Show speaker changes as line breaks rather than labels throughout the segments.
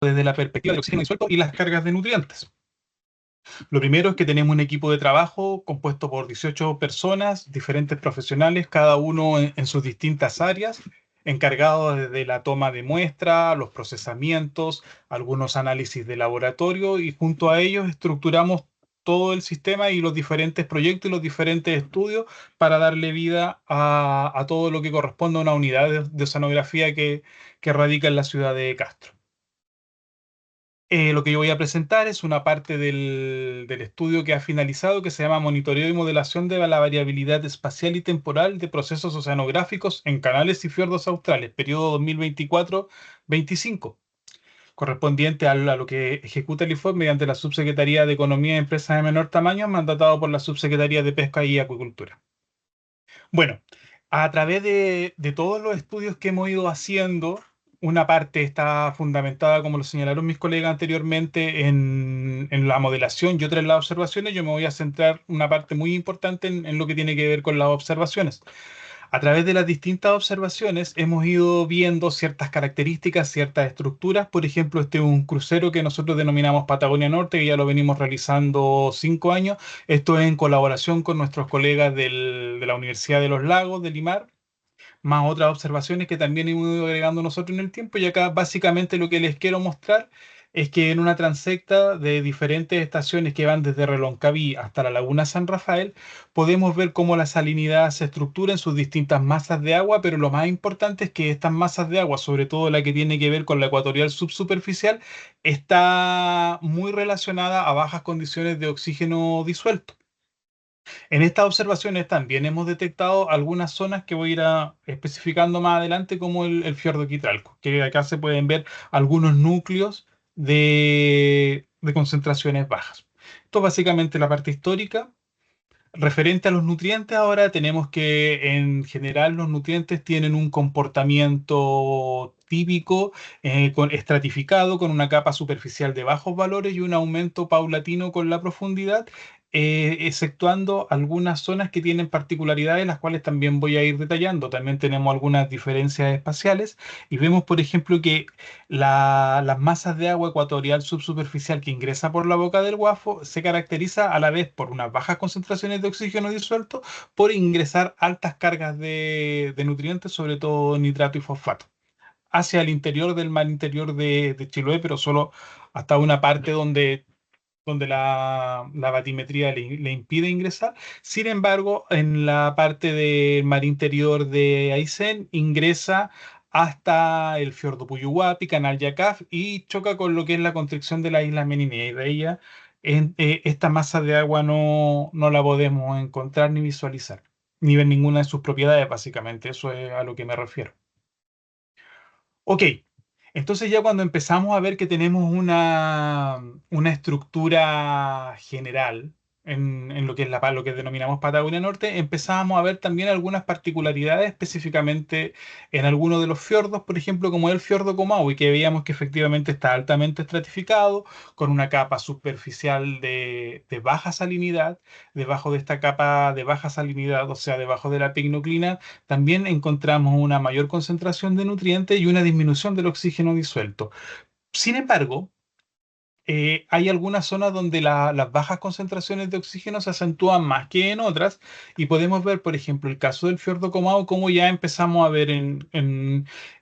desde la perspectiva del oxígeno disuelto y las cargas de nutrientes. Lo primero es que tenemos un equipo de trabajo compuesto por 18 personas, diferentes profesionales, cada uno en sus distintas áreas, encargados desde la toma de muestra, los procesamientos, algunos análisis de laboratorio y junto a ellos estructuramos todo el sistema y los diferentes proyectos y los diferentes estudios para darle vida a todo lo que corresponde a una unidad de oceanografía que radica en la ciudad de Castro. Lo que yo voy a presentar es una parte del estudio que ha finalizado que se llama Monitoreo y Modelación de la Variabilidad Espacial y Temporal de Procesos Oceanográficos en Canales y Fiordos Australes, periodo 2024-25, correspondiente a lo que ejecuta el IFOP mediante la Subsecretaría de Economía y Empresas de Menor Tamaño, mandatado por la Subsecretaría de Pesca y Acuicultura. Bueno, a través de todos los estudios que hemos ido haciendo, una parte está fundamentada, como lo señalaron mis colegas anteriormente, en la modelación y otra en las observaciones. Yo me voy a centrar una parte muy importante en lo que tiene que ver con las observaciones. A través de las distintas observaciones hemos ido viendo ciertas características, ciertas estructuras. Por ejemplo, este es un crucero que nosotros denominamos Patagonia Norte, que ya lo venimos realizando 5 años. Esto es en colaboración con nuestros colegas de la Universidad de los Lagos, de Limar, más otras observaciones que también hemos ido agregando nosotros en el tiempo. Y acá básicamente lo que les quiero mostrar es que en una transecta de diferentes estaciones que van desde Reloncaví hasta la Laguna San Rafael, podemos ver cómo la salinidad se estructura en sus distintas masas de agua, pero lo más importante es que estas masas de agua, sobre todo la que tiene que ver con la ecuatorial subsuperficial, está muy relacionada a bajas condiciones de oxígeno disuelto. En estas observaciones también hemos detectado algunas zonas que voy a ir especificando más adelante, como el fiordo Quitralco, que acá se pueden ver algunos núcleos de concentraciones bajas. Esto es básicamente la parte histórica. Referente a los nutrientes, ahora tenemos que en general los nutrientes tienen un comportamiento típico, estratificado, con una capa superficial de bajos valores y un aumento paulatino con la profundidad, exceptuando algunas zonas que tienen particularidades, las cuales también voy a ir detallando. También tenemos algunas diferencias espaciales y vemos, por ejemplo, que las masas de agua ecuatorial subsuperficial que ingresa por la boca del Guafo se caracteriza a la vez por unas bajas concentraciones de oxígeno disuelto, por ingresar altas cargas de nutrientes, sobre todo nitrato y fosfato, hacia el interior del mar interior de Chiloé, pero solo hasta una parte donde la batimetría le impide ingresar. Sin embargo, en la parte del mar interior de Aysén ingresa hasta el fiordo Puyuhuapi, Canal Yacaf, y choca con lo que es la constricción de la isla Meninia. Y de ella, esta masa de agua no la podemos encontrar ni visualizar, ni ver ninguna de sus propiedades, básicamente. Eso es a lo que me refiero. Ok, entonces ya cuando empezamos a ver que tenemos una estructura general en lo que es lo que denominamos Patagonia Norte, empezamos a ver también algunas particularidades específicamente en algunos de los fiordos, por ejemplo, como el fiordo Komaui, que veíamos que efectivamente está altamente estratificado, con una capa superficial de baja salinidad. Debajo de esta capa de baja salinidad, o sea, debajo de la pigmoclina, también encontramos una mayor concentración de nutrientes y una disminución del oxígeno disuelto. Sin embargo, hay algunas zonas donde las bajas concentraciones de oxígeno se acentúan más que en otras, y podemos ver, por ejemplo, el caso del fiordo Comau, como ya empezamos a ver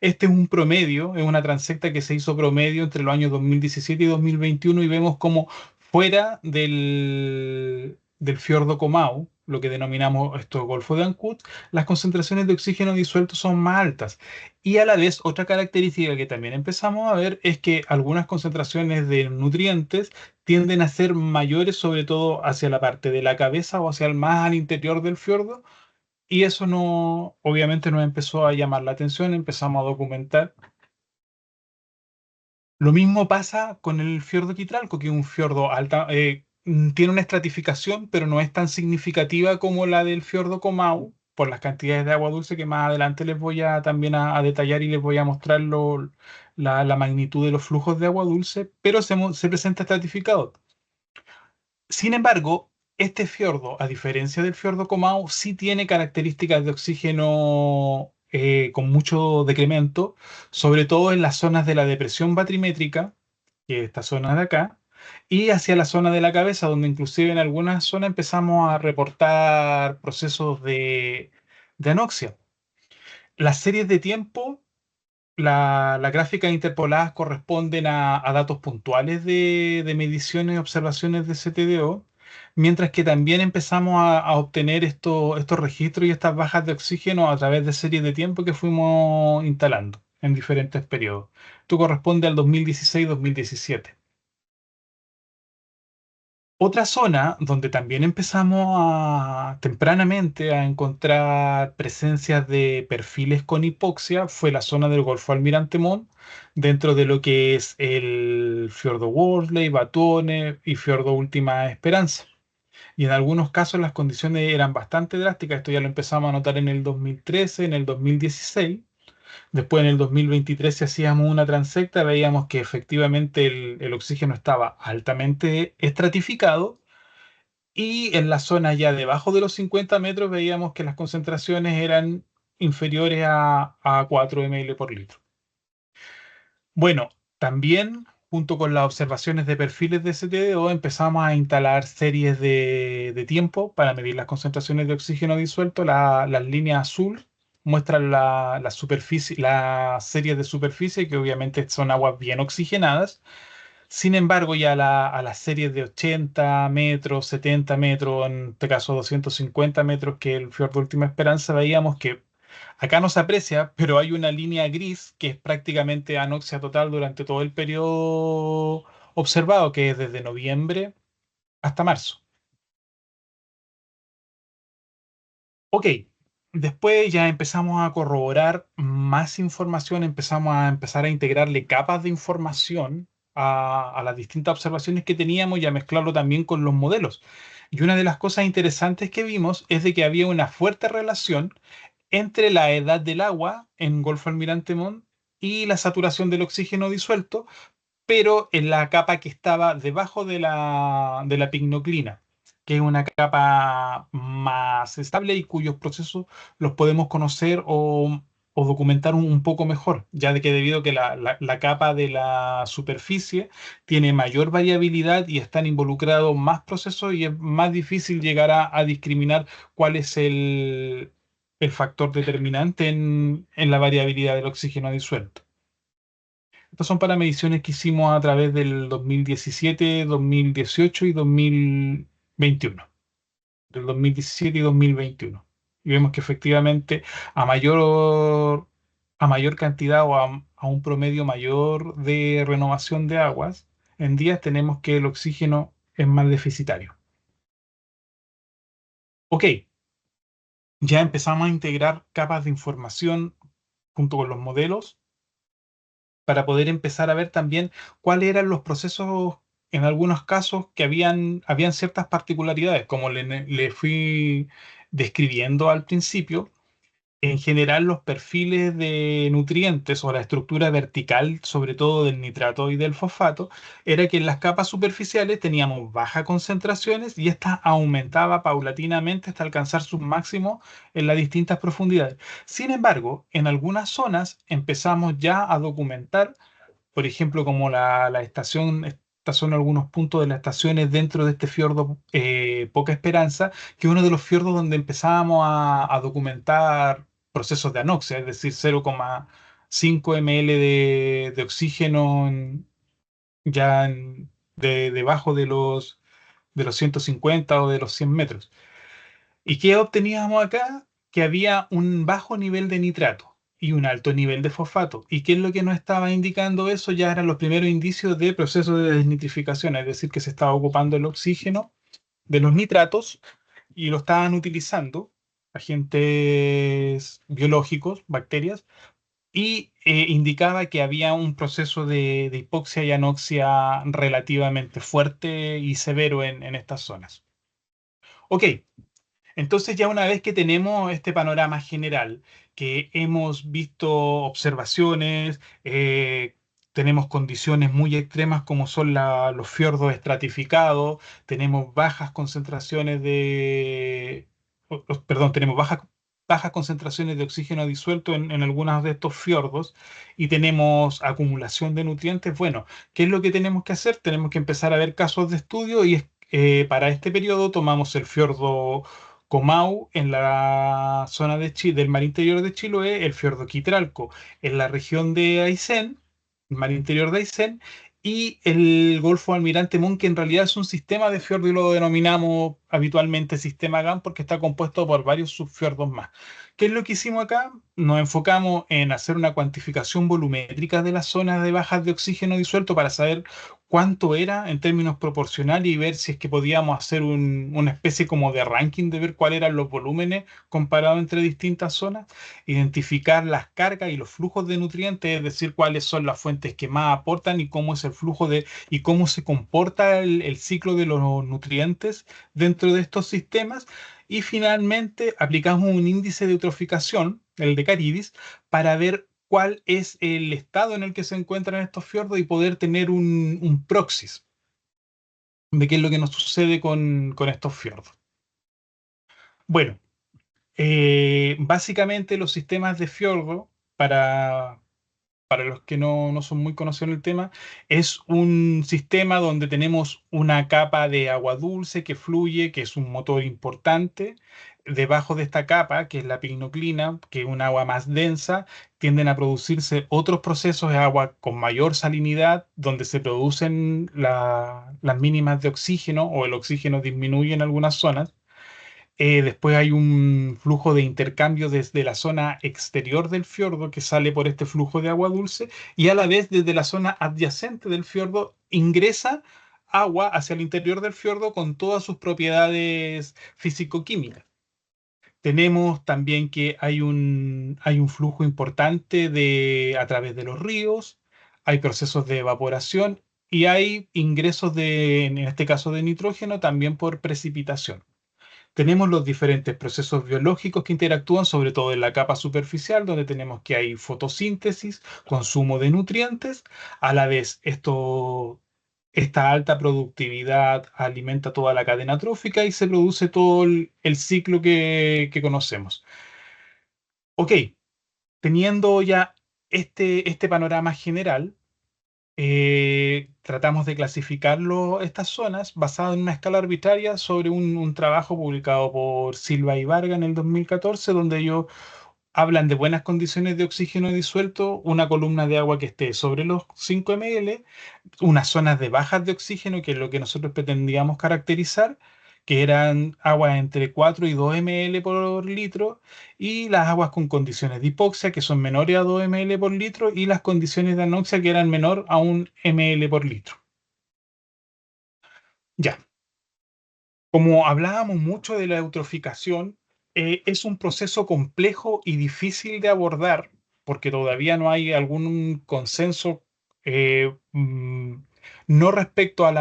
este es un promedio, es una transecta que se hizo promedio entre los años 2017 y 2021, y vemos como fuera del fiordo Comau, lo que denominamos esto Golfo de Ancud, las concentraciones de oxígeno disuelto son más altas. Y a la vez, otra característica que también empezamos a ver es que algunas concentraciones de nutrientes tienden a ser mayores, sobre todo hacia la parte de la cabeza o hacia el más al interior del fiordo. Y eso no, obviamente nos empezó a llamar la atención, empezamos a documentar. Lo mismo pasa con el fiordo Quitralco, que es un fiordo alta, tiene una estratificación, pero no es tan significativa como la del fiordo Comau, por las cantidades de agua dulce que más adelante les voy a también a detallar y les voy a mostrar la magnitud de los flujos de agua dulce, pero se presenta estratificado. Sin embargo, este fiordo, a diferencia del fiordo Comau, sí tiene características de oxígeno con mucho decremento, sobre todo en las zonas de la depresión batrimétrica. que es esta zona de acá, y hacia la zona de la cabeza, donde inclusive en algunas zonas empezamos a reportar procesos de anoxia. Las series de tiempo, las gráficas interpoladas corresponden a datos puntuales de mediciones y observaciones de CTDO, mientras que también empezamos a obtener estos registros y estas bajas de oxígeno a través de series de tiempo que fuimos instalando en diferentes periodos. Esto corresponde al 2016-2017. Otra zona donde también empezamos tempranamente a encontrar presencias de perfiles con hipoxia fue la zona del Golfo Almirante Montt, dentro de lo que es el Fiordo Worsley, Batone y Fiordo Última Esperanza. Y en algunos casos las condiciones eran bastante drásticas. Esto ya lo empezamos a notar en el 2013, en el 2016. Después en el 2023, si hacíamos una transecta, veíamos que efectivamente el oxígeno estaba altamente estratificado y en la zona ya debajo de los 50 metros veíamos que las concentraciones eran inferiores a 4 ml por litro. Bueno, también junto con las observaciones de perfiles de CTDO empezamos a instalar series de tiempo para medir las concentraciones de oxígeno disuelto. Las líneas azul muestran la superficie, las series de superficie, que obviamente son aguas bien oxigenadas. Sin embargo, ya a las series de 80 metros, 70 metros, en este caso 250 metros, que el Fiord de Última Esperanza, veíamos que acá no se aprecia, pero hay una línea gris que es prácticamente anoxia total durante todo el periodo observado, que es desde noviembre hasta marzo. Ok, después ya empezamos a corroborar más información, empezamos a empezar a integrarle capas de información a las distintas observaciones que teníamos y a mezclarlo también con los modelos. Y una de las cosas interesantes que vimos es de que había una fuerte relación entre la edad del agua en Golfo Almirante Montt y la saturación del oxígeno disuelto, pero en la capa que estaba debajo de la pignoclina, que es una capa más estable y cuyos procesos los podemos conocer o documentar un poco mejor, ya de que debido a que la capa de la superficie tiene mayor variabilidad y están involucrados más procesos y es más difícil llegar a discriminar cuál es el factor determinante en la variabilidad del oxígeno disuelto. Estas son para mediciones que hicimos a través del 2017, 2018 y 2021. Del 2017 y 2021. Y vemos que efectivamente a mayor, a mayor cantidad o a un promedio mayor de renovación de aguas, en días tenemos que el oxígeno es más deficitario. Ok, ya empezamos a integrar capas de información junto con los modelos para poder empezar a ver también cuáles eran los procesos, en algunos casos, que habían ciertas particularidades, como le fui describiendo al principio. En general, los perfiles de nutrientes o la estructura vertical, sobre todo del nitrato y del fosfato, era que en las capas superficiales teníamos bajas concentraciones y esta aumentaba paulatinamente hasta alcanzar sus máximos en las distintas profundidades. Sin embargo, en algunas zonas empezamos ya a documentar, por ejemplo, como la estación, estas son algunos puntos de las estaciones dentro de este fiordo Poca Esperanza, que es uno de los fiordos donde empezábamos a documentar procesos de anoxia, es decir, 0,5 ml de oxígeno debajo de los 150 o de los 100 metros. ¿Y qué obteníamos acá? Que había un bajo nivel de nitrato y un alto nivel de fosfato. ¿Y qué es lo que nos estaba indicando eso? Ya eran los primeros indicios de proceso de desnitrificación, es decir, que se estaba ocupando el oxígeno de los nitratos y lo estaban utilizando agentes biológicos, bacterias, y indicaba que había un proceso de hipoxia y anoxia relativamente fuerte y severo en estas zonas. Ok, entonces ya una vez que tenemos este panorama general, que hemos visto observaciones, tenemos condiciones muy extremas como son los fiordos estratificados, tenemos bajas concentraciones perdón, tenemos bajas bajas concentraciones de oxígeno disuelto en algunos de estos fiordos y tenemos acumulación de nutrientes, bueno, ¿qué es lo que tenemos que hacer? Tenemos que empezar a ver casos de estudio y para este periodo tomamos el fiordo Comau en la zona del mar interior de Chiloé, el fiordo Quitralco en la región de Aysén, el mar interior de Aysén, y el Golfo Almirante Montt, que en realidad es un sistema de fiordo y lo denominamos habitualmente sistema GAM porque está compuesto por varios subfiordos más. ¿Qué es lo que hicimos acá? Nos enfocamos en hacer una cuantificación volumétrica de las zonas de bajas de oxígeno disuelto para saber cuánto era en términos proporcionales y ver si es que podíamos hacer una especie como de ranking de ver cuáles eran los volúmenes comparados entre distintas zonas, identificar las cargas y los flujos de nutrientes, es decir, cuáles son las fuentes que más aportan y cómo es el flujo y cómo se comporta el ciclo de los nutrientes dentro de estos sistemas. Y finalmente aplicamos un índice de eutroficación, el de Caridis, para ver cuál es el estado en el que se encuentran estos fiordos y poder tener un proxy de qué es lo que nos sucede con estos fiordos. Bueno, básicamente los sistemas de fiordo, para los que no son muy conocidos en el tema, es un sistema donde tenemos una capa de agua dulce que fluye, que es un motor importante. Debajo de esta capa, que es la pignoclina, que es un agua más densa, tienden a producirse otros procesos de agua con mayor salinidad, donde se producen las mínimas de oxígeno o el oxígeno disminuye en algunas zonas. Después hay un flujo de intercambio desde la zona exterior del fiordo que sale por este flujo de agua dulce y a la vez desde la zona adyacente del fiordo ingresa agua hacia el interior del fiordo con todas sus propiedades físico-químicas. Tenemos también que hay un flujo importante a través de los ríos, hay procesos de evaporación y hay ingresos en este caso de nitrógeno, también por precipitación. Tenemos los diferentes procesos biológicos que interactúan, sobre todo en la capa superficial, donde tenemos que hay fotosíntesis, consumo de nutrientes. A la vez, esta alta productividad alimenta toda la cadena trófica y se produce todo el ciclo que conocemos. Ok, teniendo ya este panorama general, tratamos de clasificarlo, estas zonas basado en una escala arbitraria sobre un trabajo publicado por Silva y Varga en el 2014, donde ellos hablan de buenas condiciones de oxígeno disuelto, una columna de agua que esté sobre los 5 ml, unas zonas de bajas de oxígeno, que es lo que nosotros pretendíamos caracterizar, que eran aguas entre 4 y 2 ml por litro, y las aguas con condiciones de hipoxia, que son menores a 2 ml por litro, y las condiciones de anoxia, que eran menor a 1 ml por litro. Ya, como hablábamos mucho de la eutroficación, es un proceso complejo y difícil de abordar porque todavía no hay algún consenso, no respecto a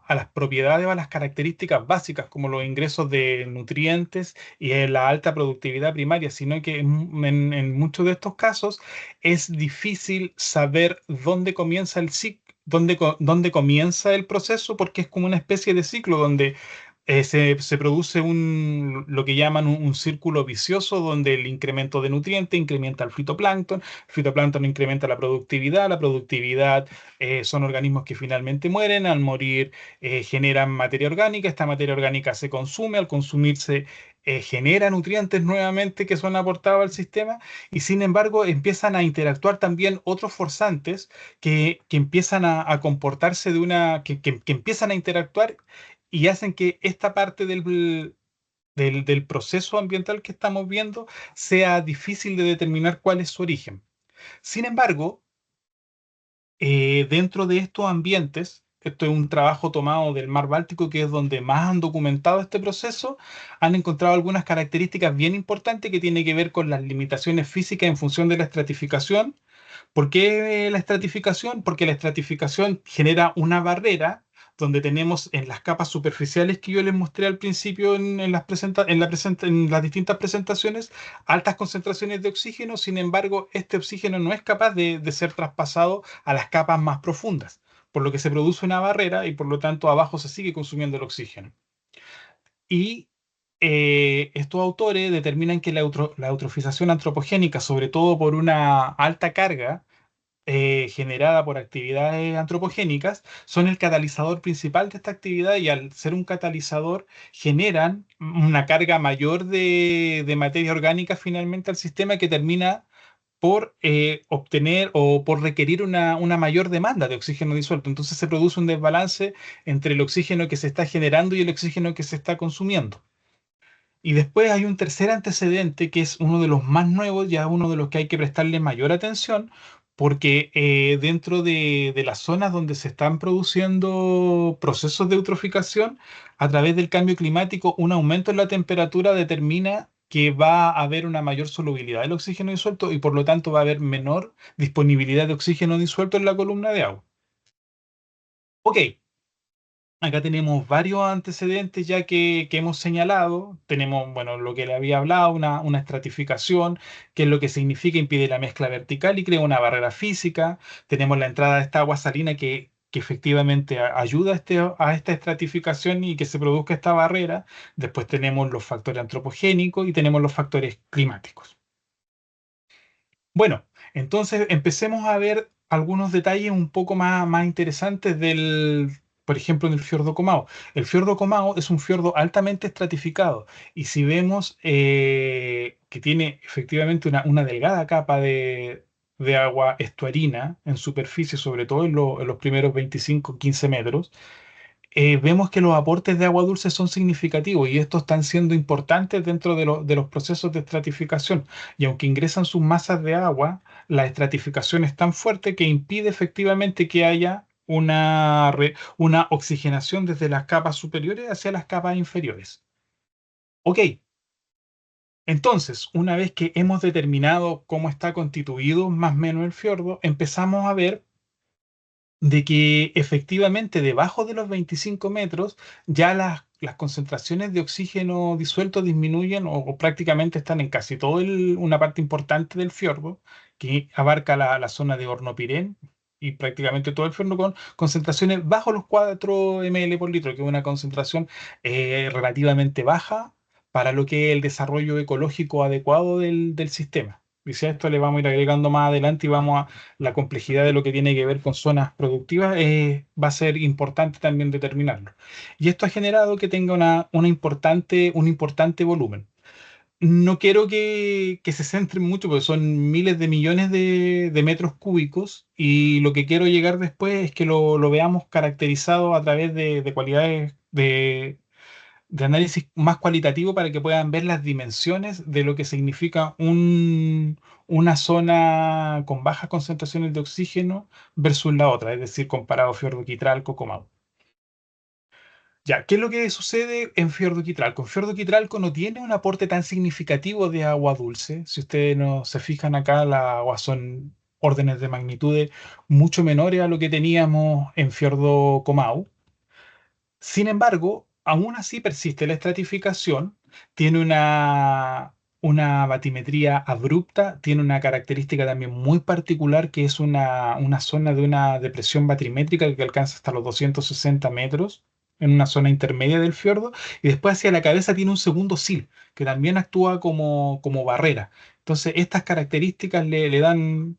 las propiedades o a las características básicas como los ingresos de nutrientes y la alta productividad primaria, sino que en muchos de estos casos es difícil saber dónde comienza el ciclo. Dónde comienza el proceso, porque es como una especie de ciclo donde se produce lo que llaman un círculo vicioso donde el incremento de nutrientes incrementa el fitoplancton incrementa la productividad son organismos que finalmente mueren, al morir generan materia orgánica, esta materia orgánica se consume, al consumirse genera nutrientes nuevamente que son aportados al sistema y sin embargo empiezan a interactuar también otros forzantes que empiezan a comportarse que empiezan a interactuar y hacen que esta parte del proceso ambiental que estamos viendo sea difícil de determinar cuál es su origen. Sin embargo, dentro de estos ambientes, esto es un trabajo tomado del mar Báltico, que es donde más han documentado este proceso, han encontrado algunas características bien importantes que tienen que ver con las limitaciones físicas en función de la estratificación. ¿Por qué la estratificación? Porque la estratificación genera una barrera donde tenemos en las capas superficiales que yo les mostré al principio en las distintas presentaciones, altas concentraciones de oxígeno. Sin embargo, este oxígeno no es capaz de ser traspasado a las capas más profundas, por lo que se produce una barrera y por lo tanto abajo se sigue consumiendo el oxígeno. Y estos autores determinan que la eutrofización antropogénica, sobre todo por una alta carga, generada por actividades antropogénicas, son el catalizador principal de esta actividad y al ser un catalizador generan una carga mayor de materia orgánica finalmente al sistema que termina por obtener o por requerir una mayor demanda de oxígeno disuelto. Entonces se produce un desbalance entre el oxígeno que se está generando y el oxígeno que se está consumiendo. Y después hay un tercer antecedente que es uno de los más nuevos, ya uno de los que hay que prestarle mayor atención, porque dentro de las zonas donde se están produciendo procesos de eutroficación, a través del cambio climático, un aumento en la temperatura determina que va a haber una mayor solubilidad del oxígeno disuelto y por lo tanto va a haber menor disponibilidad de oxígeno disuelto en la columna de agua. Ok, acá tenemos varios antecedentes ya que hemos señalado. Tenemos, bueno, lo que le había hablado, una estratificación, que es lo que significa impide la mezcla vertical y crea una barrera física. Tenemos la entrada de esta agua salina que efectivamente ayuda a esta estratificación y que se produzca esta barrera. Después tenemos los factores antropogénicos y tenemos los factores climáticos. Bueno, entonces empecemos a ver algunos detalles un poco más interesantes por ejemplo, en el fiordo Comao. El fiordo Comao es un fiordo altamente estratificado y si vemos que tiene efectivamente una delgada capa de agua estuarina en superficie, sobre todo en los primeros 25-15 metros, vemos que los aportes de agua dulce son significativos y estos están siendo importantes dentro de los procesos de estratificación. Y aunque ingresan sus masas de agua, la estratificación es tan fuerte que impide efectivamente que haya una oxigenación desde las capas superiores hacia las capas inferiores. Ok, entonces, una vez que hemos determinado cómo está constituido más o menos el fiordo, empezamos a ver de que efectivamente debajo de los 25 metros ya las concentraciones de oxígeno disuelto disminuyen o prácticamente están en casi toda una parte importante del fiordo, que abarca la zona de Hornopirén y prácticamente todo el fiordo con concentraciones bajo los 4 ml por litro, que es una concentración relativamente baja para lo que es el desarrollo ecológico adecuado del sistema. Y si a esto le vamos a ir agregando más adelante y vamos a la complejidad de lo que tiene que ver con zonas productivas, va a ser importante también determinarlo. Y esto ha generado que tenga un importante volumen. No quiero que se centren mucho porque son miles de millones de metros cúbicos y lo que quiero llegar después es que lo veamos caracterizado a través de cualidades de análisis más cualitativo para que puedan ver las dimensiones de lo que significa una zona con bajas concentraciones de oxígeno versus la otra, es decir, comparado Fiordo Quitralco, Comau. Ya, ¿qué es lo que sucede en Fiordo Quitralco? En Fiordo Quitralco no tiene un aporte tan significativo de agua dulce. Si ustedes no se fijan acá, las aguas son órdenes de magnitudes mucho menores a lo que teníamos en Fiordo Comau. Sin embargo, aún así persiste la estratificación, tiene una batimetría abrupta, tiene una característica también muy particular que es una zona de una depresión batimétrica que alcanza hasta los 260 metros en una zona intermedia del fiordo y después hacia la cabeza tiene un segundo sil que también actúa como barrera. Entonces, estas características le van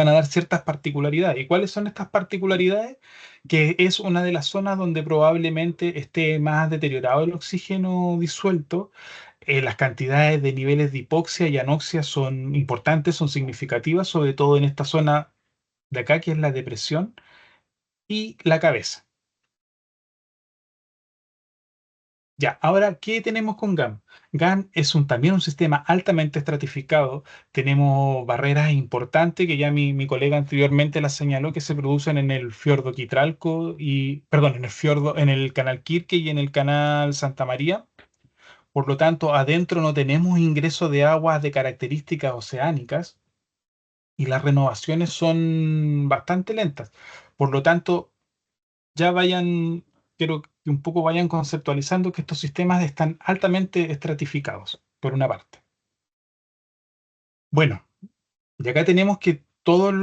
a dar ciertas particularidades. ¿Y cuáles son estas particularidades? Que es una de las zonas donde probablemente esté más deteriorado el oxígeno disuelto. Las cantidades de niveles de hipoxia y anoxia son importantes, son significativas, sobre todo en esta zona de acá, que es la depresión y la cabeza. Ya, ahora, ¿qué tenemos con GAN? GAN es también un sistema altamente estratificado. Tenemos barreras importantes que ya mi colega anteriormente las señaló que se producen en el fiordo Quitralco y, perdón, en el canal Quirque y en el canal Santa María. Por lo tanto, adentro no tenemos ingreso de aguas de características oceánicas y las renovaciones son bastante lentas. Por lo tanto, ya quiero que un poco vayan conceptualizando que estos sistemas están altamente estratificados, por una parte. Bueno, y acá tenemos que todas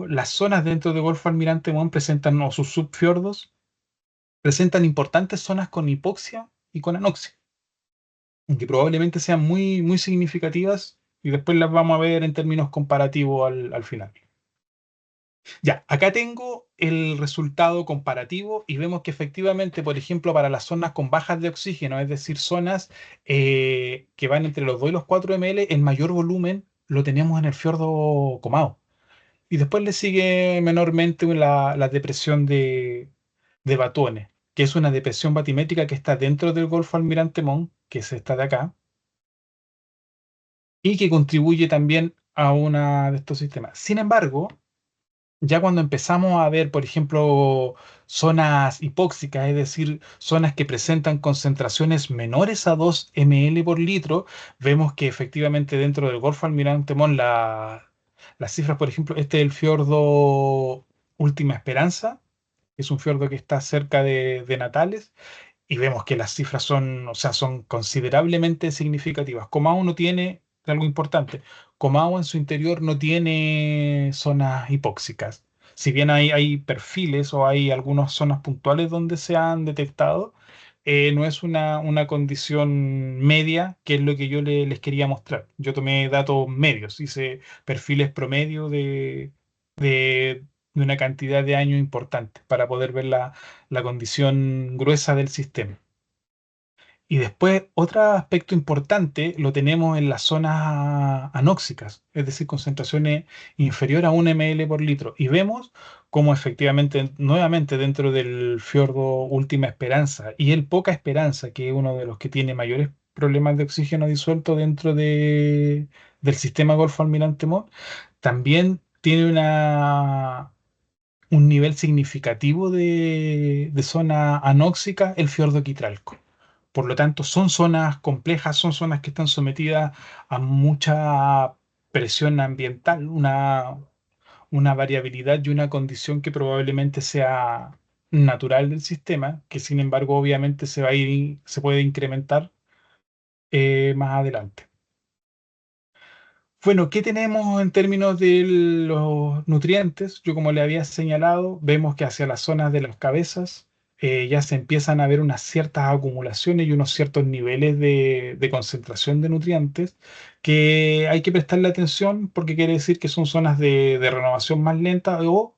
las zonas dentro de Golfo Almirante Mon presentan, o sus subfiordos, presentan importantes zonas con hipoxia y con anoxia. que probablemente sean muy, muy significativas y después las vamos a ver en términos comparativos al final. Ya, acá tengo el resultado comparativo y vemos que efectivamente, por ejemplo, para las zonas con bajas de oxígeno, es decir, zonas que van entre los 2 y los 4 ml, el mayor volumen lo tenemos en el fiordo Comau. Y después le sigue menormente la depresión de Batuones, que es una depresión batimétrica que está dentro del Golfo Almirante Montt, que es esta de acá, y que contribuye también a una de estos sistemas. Sin embargo, ya cuando empezamos a ver, por ejemplo, zonas hipóxicas, es decir, zonas que presentan concentraciones menores a 2 ml por litro, vemos que efectivamente dentro del Golfo Almirante Montt las cifras, por ejemplo, este es el fiordo Última Esperanza, que es un fiordo que está cerca de Natales, y vemos que las cifras son, o sea, son considerablemente significativas. Comau no tiene, algo importante, Comau en su interior no tiene zonas hipóxicas. Si bien hay perfiles o hay algunas zonas puntuales donde se han detectado, no es una condición media, que es lo que yo les quería mostrar. Yo tomé datos medios, hice perfiles promedio de una cantidad de años importante para poder ver la condición gruesa del sistema. Y después, otro aspecto importante lo tenemos en las zonas anóxicas, es decir, concentraciones inferior a 1 ml por litro. Y vemos cómo efectivamente, nuevamente dentro del fiordo Última Esperanza y el Poca Esperanza, que es uno de los que tiene mayores problemas de oxígeno disuelto dentro del sistema Golfo Almirante Montt, también tiene un nivel significativo de zona anóxica el fiordo Quitralco. Por lo tanto, son zonas complejas, son zonas que están sometidas a mucha presión ambiental, una variabilidad y una condición que probablemente sea natural del sistema, que sin embargo obviamente se va a ir, se puede incrementar más adelante. Bueno, ¿qué tenemos en términos de los nutrientes? Yo como le había señalado, vemos que hacia las zonas de las cabezas ya se empiezan a ver unas ciertas acumulaciones y unos ciertos niveles de concentración de nutrientes que hay que prestarle atención porque quiere decir que son zonas de renovación más lenta o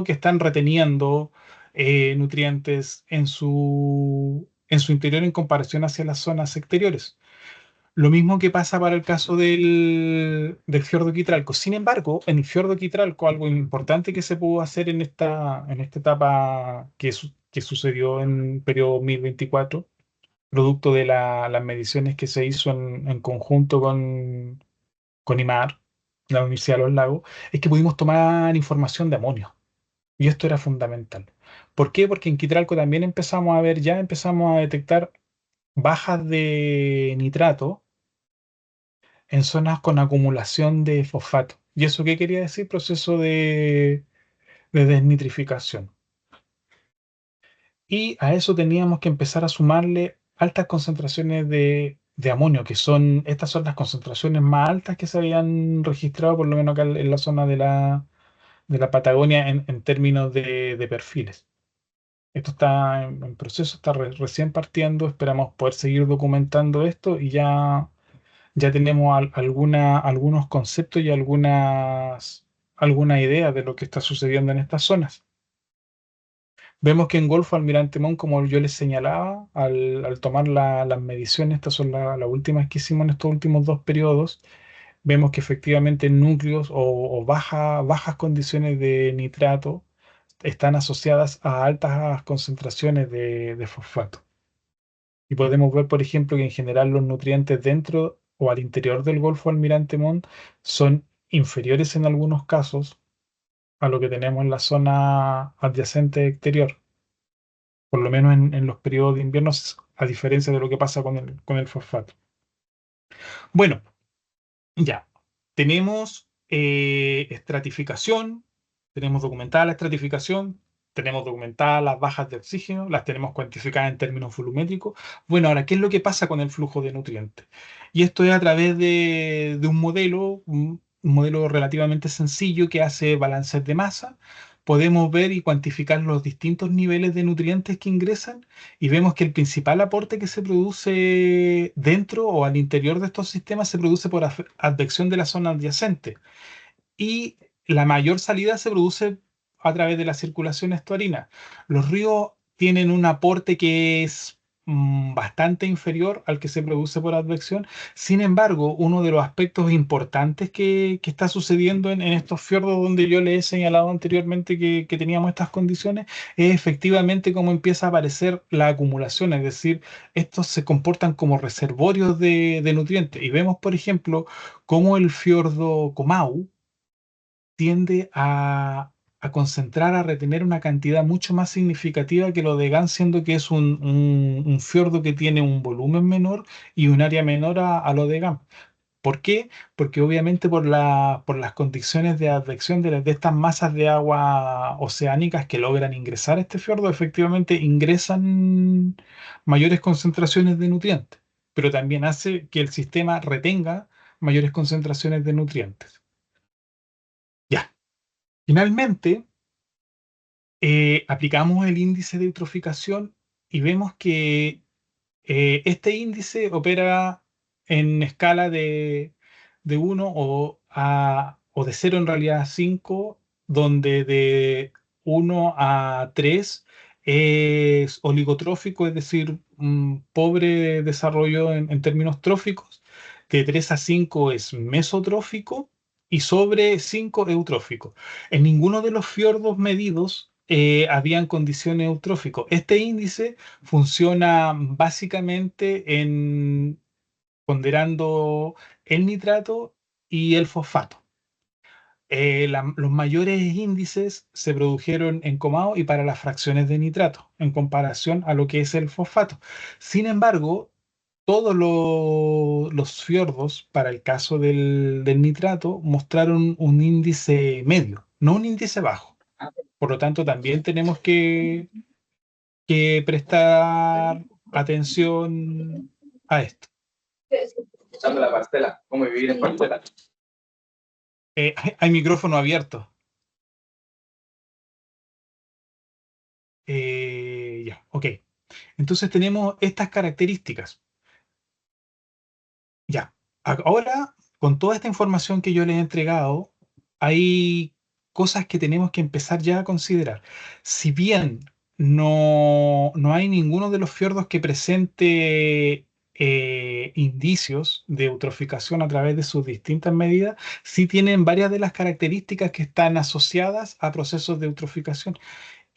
que están reteniendo nutrientes en su interior en comparación hacia las zonas exteriores. Lo mismo que pasa para el caso del fiordo Quitralco. Sin embargo, en el fiordo Quitralco, algo importante que se pudo hacer en esta etapa que sucedió en el periodo 2024, producto de las mediciones que se hizo en conjunto con IMAR, la Universidad de los Lagos, es que pudimos tomar información de amonio. Y esto era fundamental. ¿Por qué? Porque en Quitralco también empezamos a detectar bajas de nitrato en zonas con acumulación de fosfato. ¿Y eso qué quería decir? Proceso de desnitrificación. Y a eso teníamos que empezar a sumarle altas concentraciones de amonio, estas son las concentraciones más altas que se habían registrado, por lo menos acá en la zona de la Patagonia, en términos de perfiles. Esto está en proceso, está recién partiendo, esperamos poder seguir documentando esto y ya tenemos algunos conceptos y alguna idea de lo que está sucediendo en estas zonas. Vemos que en Golfo Almirante Montt, como yo les señalaba, al tomar las mediciones, estas son las últimas que hicimos en estos últimos dos periodos, vemos que efectivamente núcleos o bajas condiciones de nitrato están asociadas a altas concentraciones de fosfato. Y podemos ver, por ejemplo, que en general los nutrientes dentro o al interior del Golfo Almirante Montt son inferiores en algunos casos a lo que tenemos en la zona adyacente exterior, por lo menos en los periodos de invierno, a diferencia de lo que pasa con el fosfato. Bueno, ya, tenemos estratificación, tenemos documentada la estratificación, tenemos documentadas las bajas de oxígeno, las tenemos cuantificadas en términos volumétricos. Bueno, ahora, ¿qué es lo que pasa con el flujo de nutrientes? Y esto es a través de un modelo relativamente sencillo que hace balances de masa, podemos ver y cuantificar los distintos niveles de nutrientes que ingresan y vemos que el principal aporte que se produce dentro o al interior de estos sistemas se produce por advección de la zona adyacente y la mayor salida se produce a través de la circulación estuarina. Los ríos tienen un aporte que es bastante inferior al que se produce por advección. Sin embargo, uno de los aspectos importantes que está sucediendo en estos fiordos donde yo les he señalado anteriormente que teníamos estas condiciones es efectivamente cómo empieza a aparecer la acumulación, es decir, estos se comportan como reservorios de nutrientes. Y vemos, por ejemplo, cómo el fiordo Comau tiende a concentrar, a retener una cantidad mucho más significativa que lo de Gans, siendo que es un fiordo que tiene un volumen menor y un área menor a lo de Gans. ¿Por qué? Porque obviamente por las condiciones de advección de estas masas de agua oceánicas que logran ingresar a este fiordo, efectivamente ingresan mayores concentraciones de nutrientes, pero también hace que el sistema retenga mayores concentraciones de nutrientes. Ya. Finalmente, aplicamos el índice de eutroficación y vemos que este índice opera en escala de 1 o de 0 en realidad a 5, donde de 1 a 3 es oligotrófico, es decir, pobre desarrollo en términos tróficos. De 3 a 5 es mesotrófico y sobre 5 eutrófico. En ninguno de los fiordos medidos habían condiciones eutróficas. Este índice funciona básicamente en ponderando el nitrato y el fosfato. Los mayores índices se produjeron en Comao y para las fracciones de nitrato en comparación a lo que es el fosfato. Sin embargo, todos los fiordos, para el caso del nitrato, mostraron un índice medio, no un índice bajo. Por lo tanto, también tenemos que prestar atención a esto.
Usando la pastela, cómo vivir en pastela.
Hay micrófono abierto. Ya, ok. Entonces tenemos estas características. Ya. Ahora, con toda esta información que yo les he entregado, hay cosas que tenemos que empezar ya a considerar. Si bien no hay ninguno de los fiordos que presente indicios de eutroficación a través de sus distintas medidas, sí tienen varias de las características que están asociadas a procesos de eutroficación.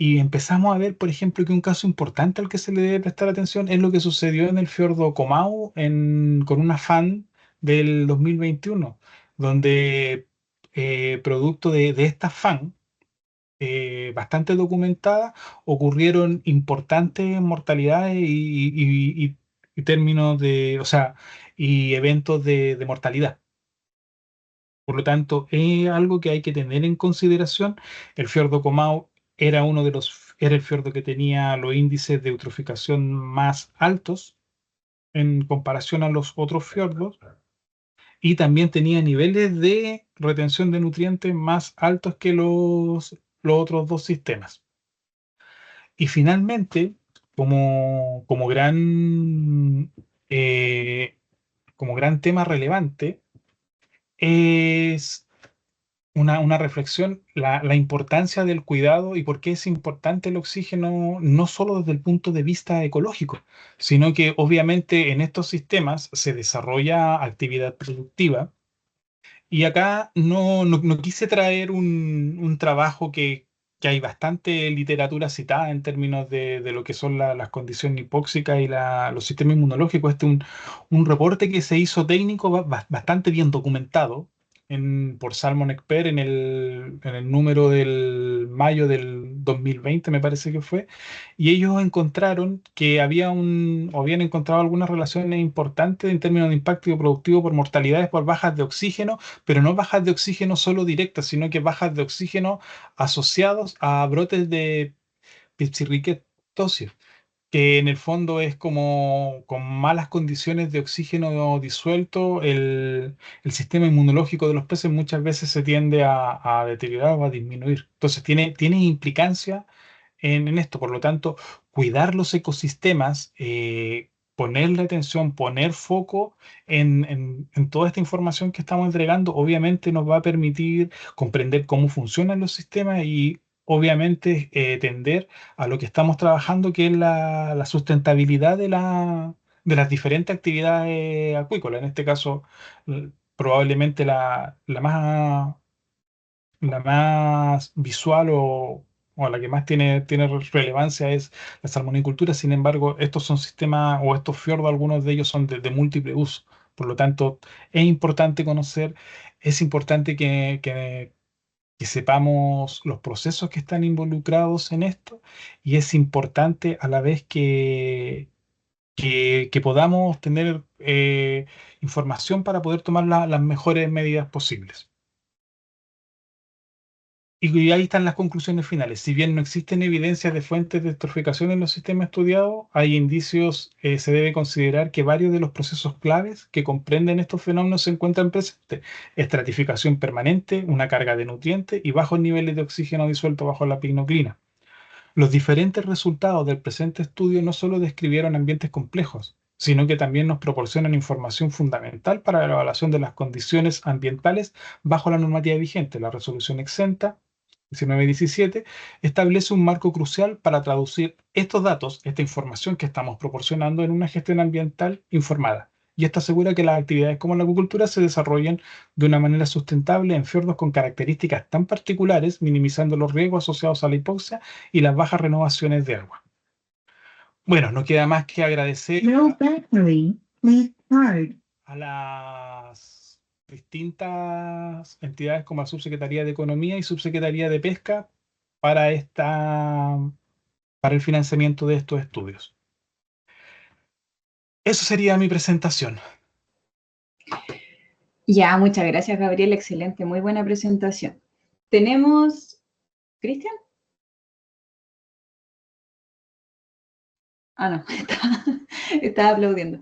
Y empezamos a ver, por ejemplo, que un caso importante al que se le debe prestar atención es lo que sucedió en el fiordo Comau con una fan del 2021, donde producto de esta fan, bastante documentada, ocurrieron importantes mortalidades y términos de, o sea, y eventos de mortalidad. Por lo tanto, es algo que hay que tener en consideración. El fiordo Comau era el fiordo que tenía los índices de eutroficación más altos en comparación a los otros fiordos y también tenía niveles de retención de nutrientes más altos que los otros dos sistemas. Y finalmente, como, como gran, eh, como gran tema relevante, es una reflexión, la importancia del cuidado y por qué es importante el oxígeno, no solo desde el punto de vista ecológico, sino que obviamente en estos sistemas se desarrolla actividad productiva. Y acá no quise traer un trabajo que hay bastante literatura citada en términos de lo que son las condiciones hipóxicas y los sistemas inmunológicos. Un reporte que se hizo técnico bastante bien documentado por Salmon Expert en el número del mayo del 2020, me parece que fue, y ellos encontraron que habían encontrado algunas relaciones importantes en términos de impacto productivo por mortalidades por bajas de oxígeno, pero no bajas de oxígeno solo directas, sino que bajas de oxígeno asociados a brotes de Pipsirriquetosis. que en el fondo es como con malas condiciones de oxígeno disuelto, el sistema inmunológico de los peces muchas veces se tiende a deteriorar o a disminuir. Entonces tiene implicancia en esto. Por lo tanto, cuidar los ecosistemas, ponerle atención, poner foco en toda esta información que estamos entregando, obviamente nos va a permitir comprender cómo funcionan los sistemas y obviamente tender a lo que estamos trabajando, que es la sustentabilidad de las diferentes actividades acuícolas. En este caso, probablemente la más visual o la que más tiene relevancia es la salmonicultura. Sin embargo, estos son sistemas o estos fiordos, algunos de ellos son de múltiple uso. Por lo tanto, es importante conocer, es importante que sepamos los procesos que están involucrados en esto y es importante a la vez que podamos tener información para poder tomar las mejores medidas posibles. Y ahí están las conclusiones finales. Si bien no existen evidencias de fuentes de eutroficación en los sistemas estudiados, hay indicios, se debe considerar que varios de los procesos claves que comprenden estos fenómenos se encuentran presentes. Estratificación permanente, una carga de nutrientes y bajos niveles de oxígeno disuelto bajo la pinoclina. Los diferentes resultados del presente estudio no solo describieron ambientes complejos, sino que también nos proporcionan información fundamental para la evaluación de las condiciones ambientales bajo la normativa vigente. La resolución exenta 1917 establece un marco crucial para traducir estos datos, esta información que estamos proporcionando en una gestión ambiental informada. Y esto asegura que las actividades como la acuicultura se desarrollen de una manera sustentable en fiordos con características tan particulares, minimizando los riesgos asociados a la hipoxia y las bajas renovaciones de agua. Bueno, no queda más que agradecer a las distintas entidades como la Subsecretaría de Economía y Subsecretaría de Pesca para para el financiamiento de estos estudios. Eso sería mi presentación.
Ya, muchas gracias, Gabriel. Excelente, muy buena presentación. Tenemos... ¿Cristian? Ah, no, estaba aplaudiendo.